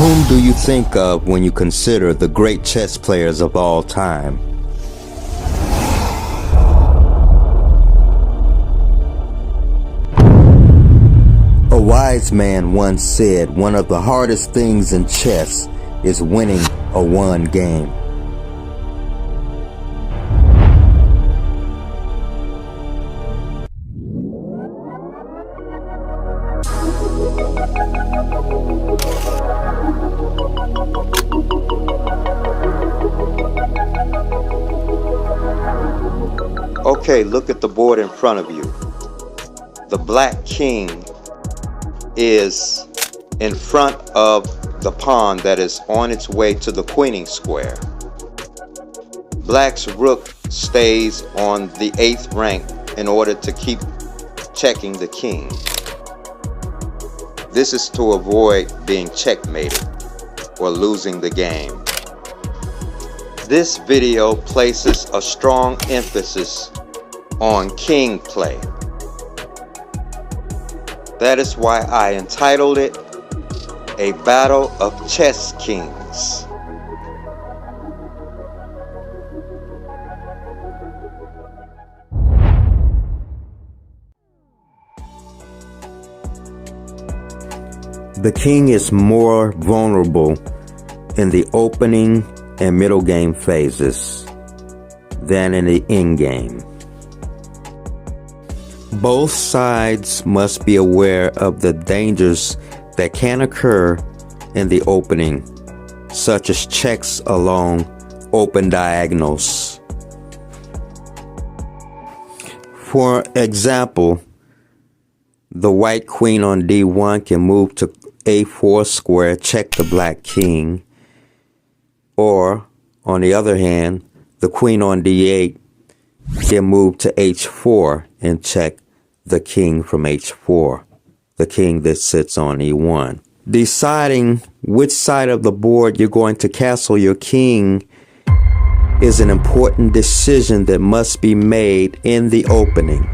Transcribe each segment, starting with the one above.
Whom do you think of when you consider the great chess players of all time? A wise man once said one of the hardest things in chess is winning a one game. Okay, look at the board in front of you. The black king is in front of the pawn that is on its way to the queening square. Black's rook stays on the 8th rank in order to keep checking the king. This is to avoid being checkmated or losing the game. This video places a strong emphasis on king play. That is why I entitled it A Battle of Chess Kings. The king is more vulnerable in the opening and middle game phases than in the endgame. Both sides must be aware of the dangers that can occur in the opening, such as checks along open diagonals. For example, the white queen on d1 can move to a4 square, check the black king, or on the other hand, the queen on d8 can move to h4 and check the king from h4, the king that sits on e1. Deciding which side of the board you're going to castle your king is an important decision that must be made in the opening.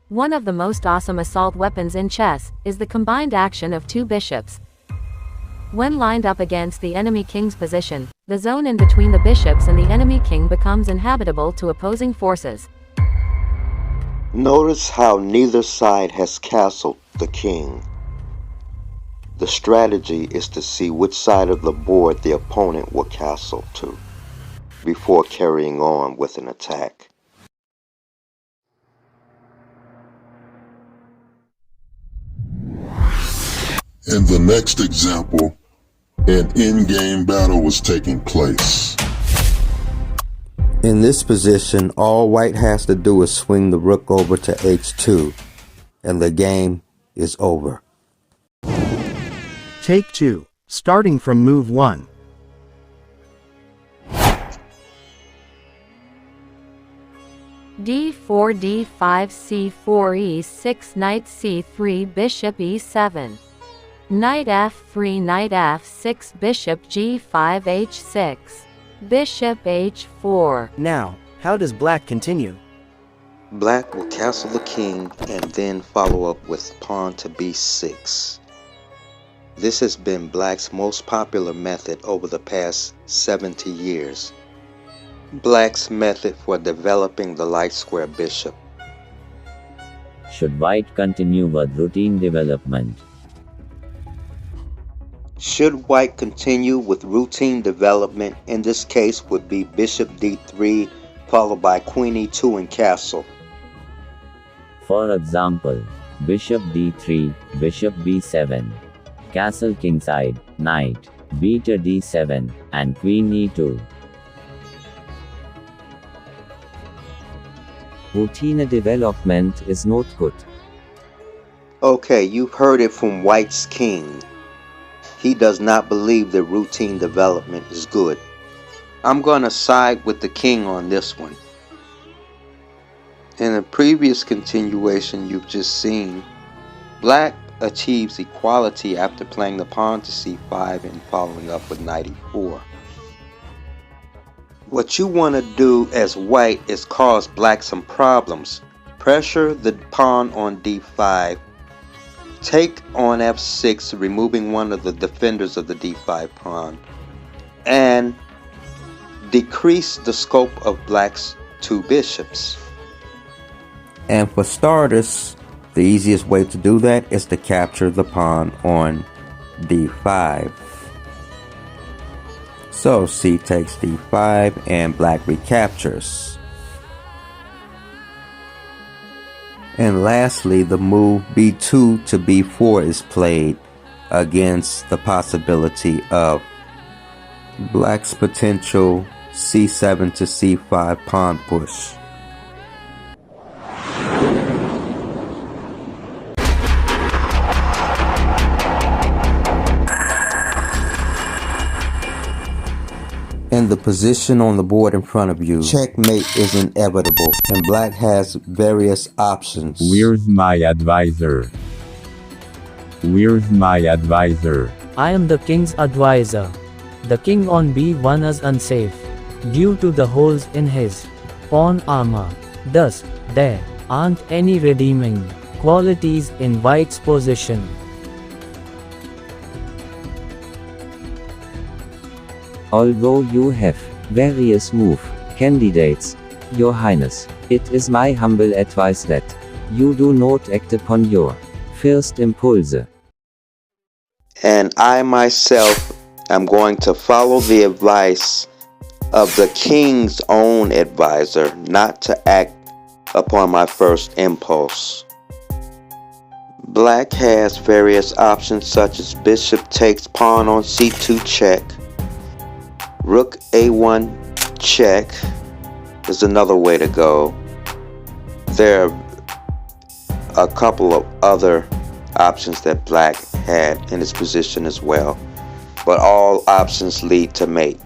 One of the most awesome assault weapons in chess is the combined action of two bishops. When lined up against the enemy king's position, the zone in between the bishops and the enemy king becomes inhabitable to opposing forces. Notice how neither side has castled the king. The strategy is to see which side of the board the opponent will castle to before carrying on with an attack. In the next example, an in-game battle was taking place. In this position, all white has to do is swing the rook over to h2, and the game is over. Take 2, starting from move 1. d4, d5, c4, e6, knight c3, bishop e7. Knight f3, knight f6, bishop g5, h6. Bishop h4. Now, how does black continue? Black will castle the king and then follow up with pawn to b6. This has been black's most popular method over the past 70 years. Black's method for developing the light square bishop. Should white continue with routine development? Should white continue with routine development, in this case would be bishop d3 followed by queen e2 and castle. For example, bishop d3, bishop b7, castle kingside, knight, b to d7, and queen e2. Routine development is not good. Okay, you've heard it from White's king. He does not believe that routine development is good. I'm going to side with the king on this one. In the previous continuation you've just seen, Black achieves equality after playing the pawn to c5 and following up with knight e4. What you want to do as White is cause Black some problems. Pressure the pawn on d5. Take on f6, removing one of the defenders of the d5 pawn, and decrease the scope of Black's two bishops. And for starters, the easiest way to do that is to capture the pawn on d5. So c takes d5 and Black recaptures. And lastly, the move b2 to b4 is played against the possibility of Black's potential c7 to c5 pawn push. And the position on the board in front of you, checkmate is inevitable, and Black has various options. Where's my advisor? Where's my advisor? I am the king's advisor. The king on b1 is unsafe, due to the holes in his pawn armor. Thus, there aren't any redeeming qualities in White's position. Although you have various move candidates, Your Highness, it is my humble advice that you do not act upon your first impulse. And I myself am going to follow the advice of the king's own advisor not to act upon my first impulse. Black has various options such as bishop takes pawn on c2 check, rook a1 check is another way to go. There are a couple of other options that Black had in his position as well, but all options lead to mate.